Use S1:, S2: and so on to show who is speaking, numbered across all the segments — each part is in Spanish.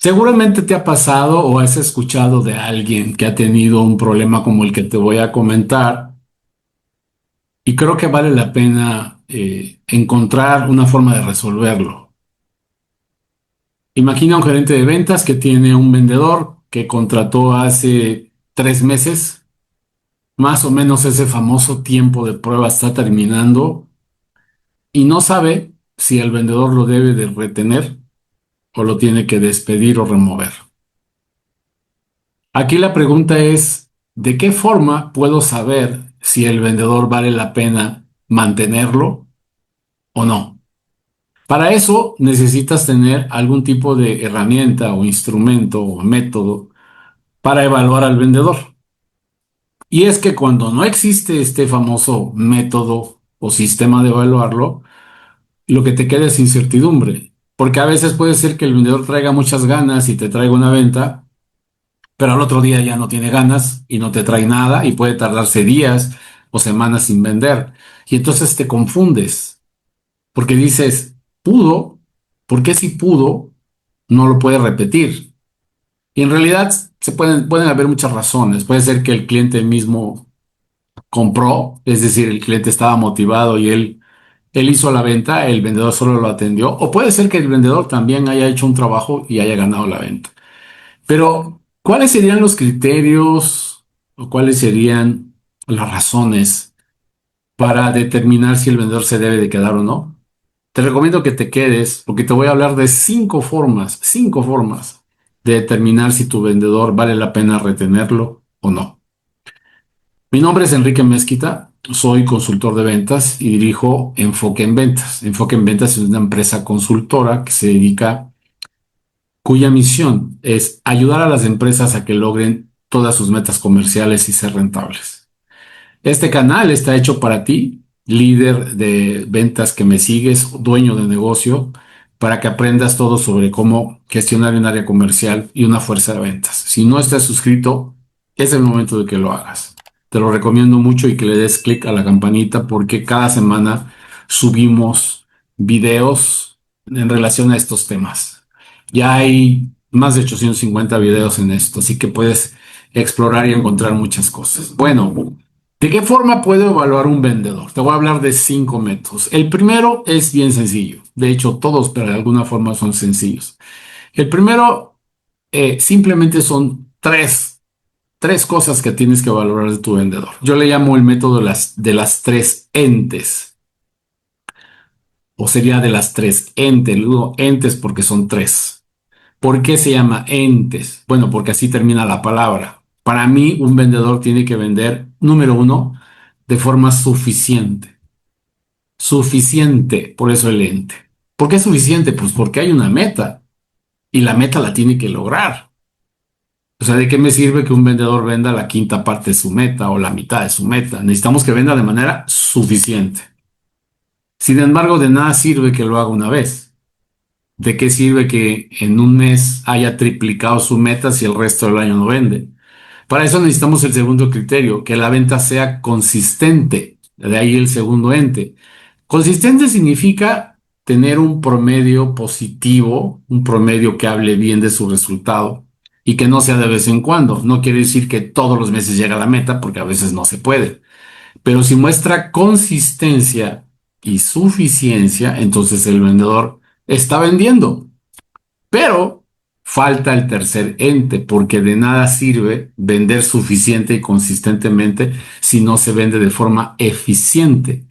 S1: Seguramente te ha pasado o has escuchado de alguien que ha tenido un problema como el que te voy a comentar y creo que vale la pena encontrar una forma de resolverlo. Imagina un gerente de ventas que tiene un vendedor que contrató hace 3 meses. Más o menos ese famoso tiempo de prueba está terminando y no sabe si el vendedor lo debe de retener o lo tiene que despedir o remover. Aquí la pregunta es, ¿de qué forma puedo saber si el vendedor vale la pena mantenerlo o no? Para eso necesitas tener algún tipo de herramienta o instrumento o método para evaluar al vendedor. Y es que cuando no existe este famoso método o sistema de evaluarlo, lo que te queda es incertidumbre. Porque a veces puede ser que el vendedor traiga muchas ganas y te traiga una venta, pero al otro día ya no tiene ganas y no te trae nada y puede tardarse días o semanas sin vender. Y entonces te confundes porque dices, pudo, ¿por qué si pudo no lo puede repetir? Y en realidad pueden haber muchas razones. Puede ser que el cliente mismo compró, es decir, el cliente estaba motivado y él hizo la venta, el vendedor solo lo atendió, o puede ser que el vendedor también haya hecho un trabajo y haya ganado la venta. Pero, ¿cuáles serían los criterios o cuáles serían las razones para determinar si el vendedor se debe de quedar o no? Te recomiendo que te quedes porque te voy a hablar de cinco formas de determinar si tu vendedor vale la pena retenerlo o no. Mi nombre es Enrique Mezquita, soy consultor de ventas y dirijo Enfoque en Ventas. Enfoque en Ventas es una empresa consultora que se dedica, cuya misión es ayudar a las empresas a que logren todas sus metas comerciales y ser rentables. Este canal está hecho para ti, líder de ventas que me sigues, dueño de negocio, para que aprendas todo sobre cómo gestionar un área comercial y una fuerza de ventas. Si no estás suscrito, es el momento de que lo hagas. Te lo recomiendo mucho y que le des clic a la campanita porque cada semana subimos videos en relación a estos temas. Ya hay más de 850 videos en esto, así que puedes explorar y encontrar muchas cosas. Bueno, ¿de qué forma puedo evaluar un vendedor? Te voy a hablar de 5 métodos. El primero es bien sencillo. De hecho, todos, pero de alguna forma son sencillos. El primero, simplemente son tres cosas que tienes que valorar de tu vendedor. Yo le llamo el método de las tres entes, o sería de las tres entes. Le digo entes porque son tres. ¿Por qué se llama entes? Bueno, porque así termina la palabra. Para mí, un vendedor tiene que vender, número uno, de forma suficiente. Suficiente, por eso el ente. ¿Por qué suficiente? Pues porque hay una meta y la meta la tiene que lograr. O sea, ¿de qué me sirve que un vendedor venda la quinta parte de su meta o la mitad de su meta? Necesitamos que venda de manera suficiente. Sin embargo, de nada sirve que lo haga una vez. ¿De qué sirve que en un mes haya triplicado su meta si el resto del año no vende? Para eso necesitamos el segundo criterio, que la venta sea consistente. De ahí el segundo ente. Consistente significa tener un promedio positivo, un promedio que hable bien de su resultado y que no sea de vez en cuando. No quiere decir que todos los meses llega a la meta, porque a veces no se puede. Pero si muestra consistencia y suficiencia, entonces el vendedor está vendiendo. Pero falta el tercer ente, porque de nada sirve vender suficiente y consistentemente si no se vende de forma eficiente.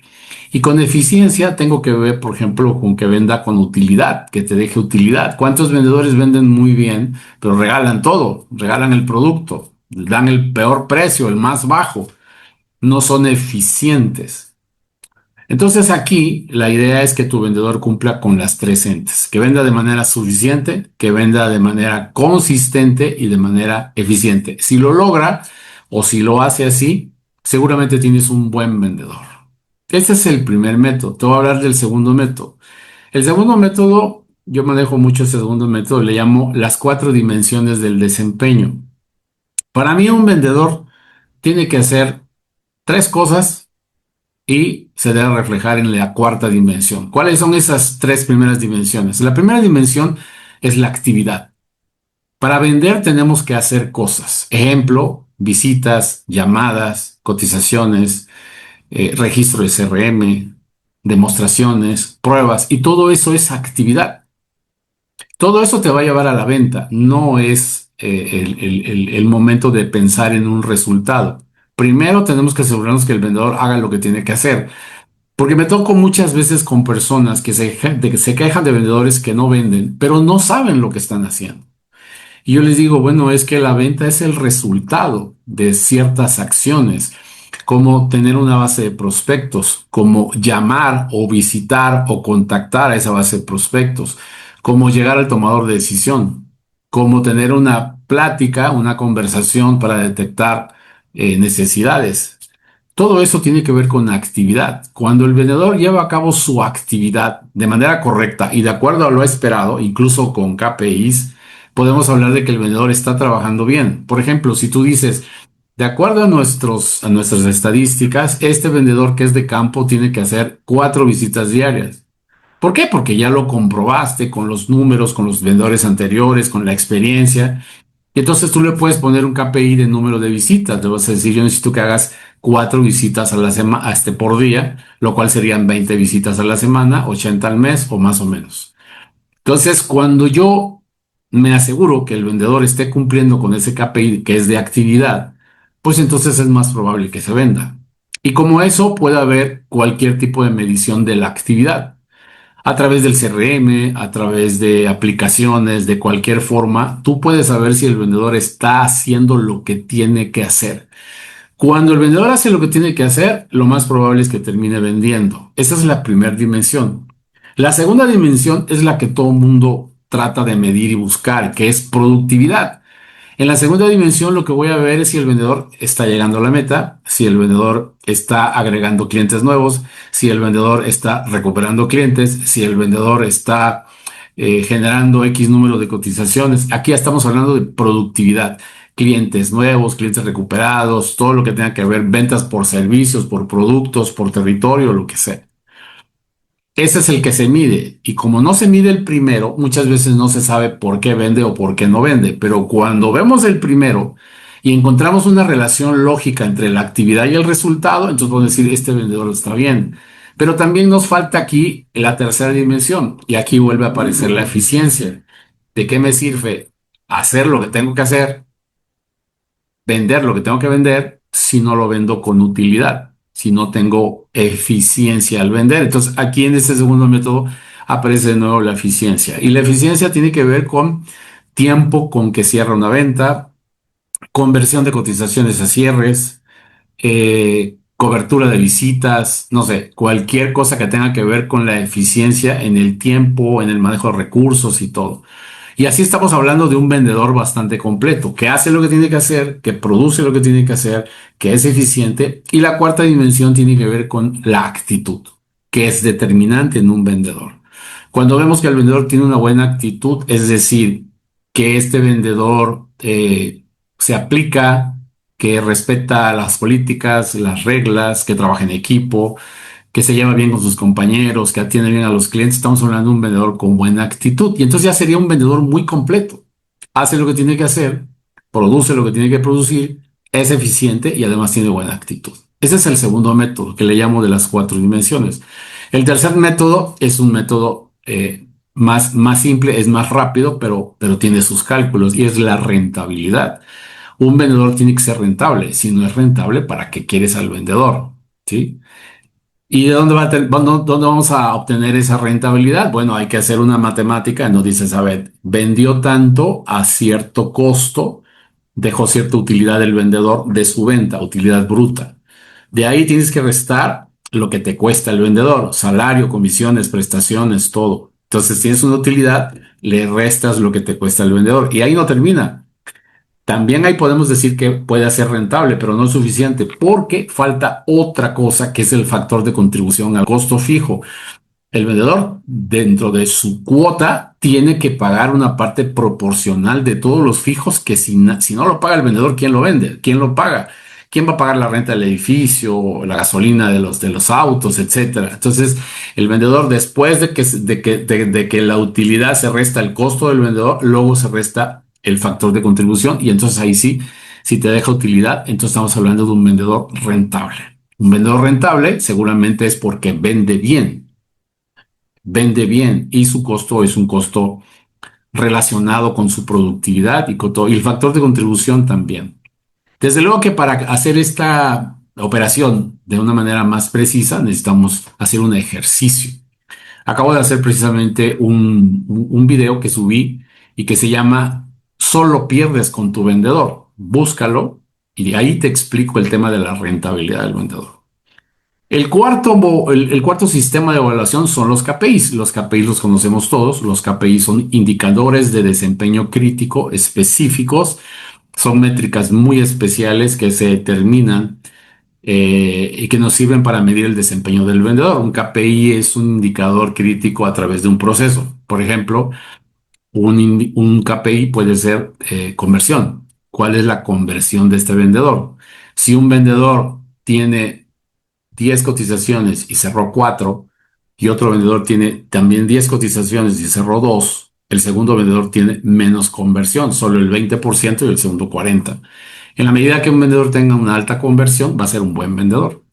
S1: Y con eficiencia tengo que ver, por ejemplo, con que venda con utilidad, que te deje utilidad. ¿Cuántos vendedores venden muy bien, pero regalan todo, regalan el producto, dan el peor precio, el más bajo? No son eficientes. Entonces aquí la idea es que tu vendedor cumpla con las tres entes, que venda de manera suficiente, que venda de manera consistente y de manera eficiente. Si lo logra o si lo hace así, seguramente tienes un buen vendedor. Este es el primer método. Te voy a hablar del segundo método. El segundo método, yo manejo mucho ese segundo método, le llamo las 4 dimensiones del desempeño. Para mí un vendedor tiene que hacer 3 cosas y se debe reflejar en la cuarta dimensión. ¿Cuáles son esas 3 primeras dimensiones? La primera dimensión es la actividad. Para vender tenemos que hacer cosas. Ejemplo, visitas, llamadas, cotizaciones, registro de CRM, demostraciones, pruebas, y todo eso es actividad. Todo eso te va a llevar a la venta, no es el momento de pensar en un resultado. Primero tenemos que asegurarnos que el vendedor haga lo que tiene que hacer, porque me toco muchas veces con personas que se quejan de vendedores que no venden, pero no saben lo que están haciendo. Y yo les digo, bueno, es que la venta es el resultado de ciertas acciones, como tener una base de prospectos, como llamar o visitar o contactar a esa base de prospectos, como llegar al tomador de decisión, como tener una plática, una conversación para detectar necesidades. Todo eso tiene que ver con actividad. Cuando el vendedor lleva a cabo su actividad de manera correcta y de acuerdo a lo esperado, incluso con KPIs, podemos hablar de que el vendedor está trabajando bien. Por ejemplo, si tú dices, de acuerdo a a nuestras estadísticas, este vendedor que es de campo tiene que hacer 4 visitas diarias. ¿Por qué? Porque ya lo comprobaste con los números, con los vendedores anteriores, con la experiencia. Y entonces tú le puedes poner un KPI de número de visitas. Le vas a decir, yo necesito que hagas 4 visitas a la semana, por día, lo cual serían 20 visitas a la semana, 80 al mes o más o menos. Entonces, cuando yo me aseguro que el vendedor esté cumpliendo con ese KPI que es de actividad, pues entonces es más probable que se venda. Y como eso puede haber cualquier tipo de medición de la actividad a través del CRM, a través de aplicaciones, de cualquier forma, tú puedes saber si el vendedor está haciendo lo que tiene que hacer. Cuando el vendedor hace lo que tiene que hacer, lo más probable es que termine vendiendo. Esa es la primera dimensión. La segunda dimensión es la que todo el mundo trata de medir y buscar, que es productividad. En la segunda dimensión lo que voy a ver es si el vendedor está llegando a la meta, si el vendedor está agregando clientes nuevos, si el vendedor está recuperando clientes, si el vendedor está generando X número de cotizaciones. Aquí ya estamos hablando de productividad. Clientes nuevos, clientes recuperados, todo lo que tenga que ver, ventas por servicios, por productos, por territorio, lo que sea. Ese es el que se mide. Y como no se mide el primero, muchas veces no se sabe por qué vende o por qué no vende. Pero cuando vemos el primero y encontramos una relación lógica entre la actividad y el resultado, entonces podemos decir, este vendedor está bien. Pero también nos falta aquí la tercera dimensión. Y aquí vuelve a aparecer la eficiencia. ¿De qué me sirve hacer lo que tengo que hacer, vender lo que tengo que vender, si no lo vendo con utilidad, si no tengo eficiencia al vender? Entonces, aquí en este segundo método aparece de nuevo la eficiencia. Y la eficiencia tiene que ver con tiempo con que cierra una venta, conversión de cotizaciones a cierres, cobertura de visitas, no sé, cualquier cosa que tenga que ver con la eficiencia en el tiempo, en el manejo de recursos y todo. Y así estamos hablando de un vendedor bastante completo, que hace lo que tiene que hacer, que produce lo que tiene que hacer, que es eficiente. Y la cuarta dimensión tiene que ver con la actitud, que es determinante en un vendedor. Cuando vemos que el vendedor tiene una buena actitud, es decir, que este vendedor se aplica, que respeta las políticas, las reglas, que trabaja en equipo, que se lleva bien con sus compañeros, que atiende bien a los clientes. Estamos hablando de un vendedor con buena actitud. Y entonces ya sería un vendedor muy completo. Hace lo que tiene que hacer, produce lo que tiene que producir, es eficiente y además tiene buena actitud. Ese es el segundo método que le llamo de las 4 dimensiones. El tercer método es un método más simple, es más rápido, pero tiene sus cálculos y es la rentabilidad. Un vendedor tiene que ser rentable. Si no es rentable, ¿para qué quieres al vendedor? ¿Sí? ¿Y de dónde dónde vamos a obtener esa rentabilidad? Bueno, hay que hacer una matemática. Nos dices, a ver, vendió tanto a cierto costo, dejó cierta utilidad del vendedor de su venta, utilidad bruta. De ahí tienes que restar lo que te cuesta el vendedor, salario, comisiones, prestaciones, todo. Entonces tienes una utilidad, le restas lo que te cuesta el vendedor. Y ahí no termina. También ahí podemos decir que puede ser rentable, pero no es suficiente porque falta otra cosa que es el factor de contribución al costo fijo. El vendedor, dentro de su cuota, tiene que pagar una parte proporcional de todos los fijos que si no lo paga el vendedor, ¿quién lo vende? ¿Quién lo paga? ¿Quién va a pagar la renta del edificio, la gasolina de los autos, etcétera? Entonces, el vendedor, después de que la utilidad se resta el costo del vendedor, luego se resta el factor de contribución y entonces ahí sí, si te deja utilidad, entonces estamos hablando de un vendedor rentable. Un vendedor rentable seguramente es porque vende bien y su costo es un costo relacionado con su productividad y con todo, y el factor de contribución también. Desde luego que para hacer esta operación de una manera más precisa necesitamos hacer un ejercicio. Acabo de hacer precisamente un video que subí y que se llama Solo pierdes con tu vendedor. Búscalo y de ahí te explico el tema de la rentabilidad del vendedor. El cuarto sistema de evaluación son los KPIs. Los KPIs los conocemos todos. Los KPIs son indicadores de desempeño crítico específicos. Son métricas muy especiales que se determinan y que nos sirven para medir el desempeño del vendedor. Un KPI es un indicador crítico a través de un proceso. Por ejemplo, un KPI puede ser conversión. ¿Cuál es la conversión de este vendedor? Si un vendedor tiene 10 cotizaciones y cerró 4 y otro vendedor tiene también 10 cotizaciones y cerró 2, el segundo vendedor tiene menos conversión, solo el 20% y el segundo 40%. En la medida que un vendedor tenga una alta conversión, va a ser un buen vendedor.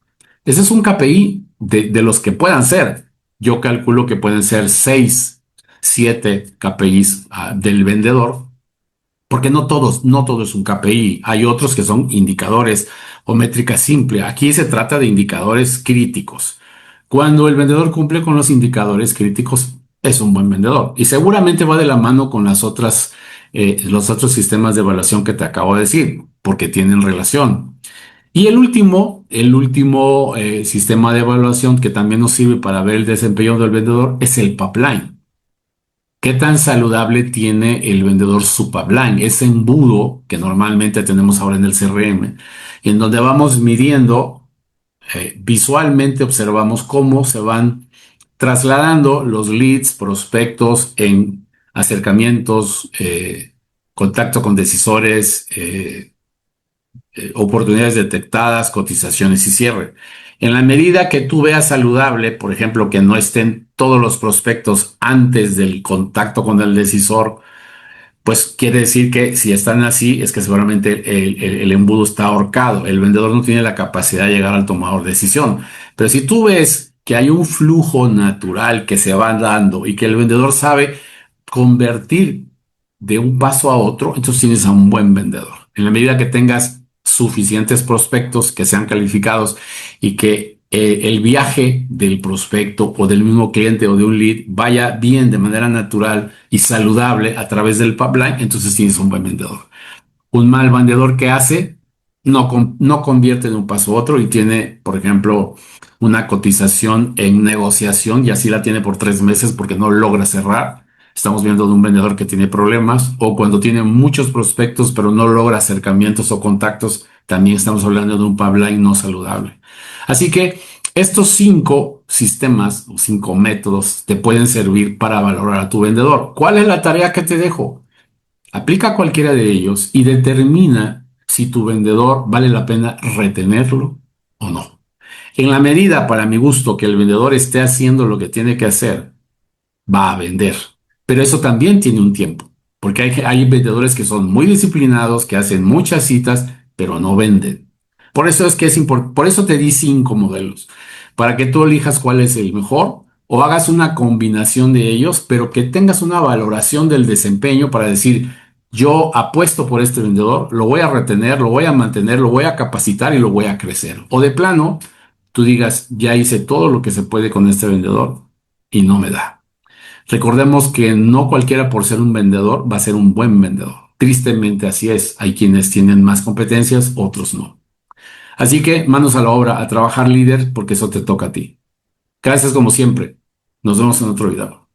S1: Ese es un KPI de los que puedan ser. Yo calculo que pueden ser 6, 7 KPIs del vendedor, porque no todo es un KPI. Hay otros que son indicadores o métricas simples. Aquí se trata de indicadores críticos. Cuando el vendedor cumple con los indicadores críticos, es un buen vendedor. Y seguramente va de la mano con los otros sistemas de evaluación que te acabo de decir, porque tienen relación. Y el último sistema de evaluación que también nos sirve para ver el desempeño del vendedor es el pipeline. ¿Qué tan saludable tiene el vendedor su pipeline? Ese embudo que normalmente tenemos ahora en el CRM, en donde vamos midiendo, visualmente observamos cómo se van trasladando los leads, prospectos en acercamientos, contacto con decisores, oportunidades detectadas, cotizaciones y cierre. En la medida que tú veas saludable, por ejemplo, que no estén todos los prospectos antes del contacto con el decisor, pues quiere decir que si están así, es que seguramente el embudo está ahorcado. El vendedor no tiene la capacidad de llegar al tomador de decisión. Pero si tú ves que hay un flujo natural que se va dando y que el vendedor sabe convertir de un paso a otro, entonces tienes a un buen vendedor. En la medida que tengas suficientes prospectos que sean calificados y que el viaje del prospecto o del mismo cliente o de un lead vaya bien de manera natural y saludable a través del pipeline, entonces tienes un buen vendedor. Un mal vendedor que hace no convierte de un paso a otro y tiene, por ejemplo, una cotización en negociación y así la tiene por 3 meses porque no logra cerrar. Estamos viendo de un vendedor que tiene problemas o cuando tiene muchos prospectos pero no logra acercamientos o contactos, también estamos hablando de un pipeline no saludable. Así que estos 5 sistemas o 5 métodos te pueden servir para valorar a tu vendedor. ¿Cuál es la tarea que te dejo? Aplica cualquiera de ellos y determina si tu vendedor vale la pena retenerlo o no. En la medida, para mi gusto, que el vendedor esté haciendo lo que tiene que hacer, va a vender. Pero eso también tiene un tiempo, porque hay vendedores que son muy disciplinados, que hacen muchas citas, pero no venden. Por eso es que es importante, por eso te di 5 modelos, para que tú elijas cuál es el mejor o hagas una combinación de ellos, pero que tengas una valoración del desempeño para decir, yo apuesto por este vendedor, lo voy a retener, lo voy a mantener, lo voy a capacitar y lo voy a crecer. O de plano, tú digas, ya hice todo lo que se puede con este vendedor y no me da. Recordemos que no cualquiera por ser un vendedor va a ser un buen vendedor. Tristemente así es. Hay quienes tienen más competencias, otros no. Así que manos a la obra, a trabajar líder, porque eso te toca a ti. Gracias como siempre. Nos vemos en otro video.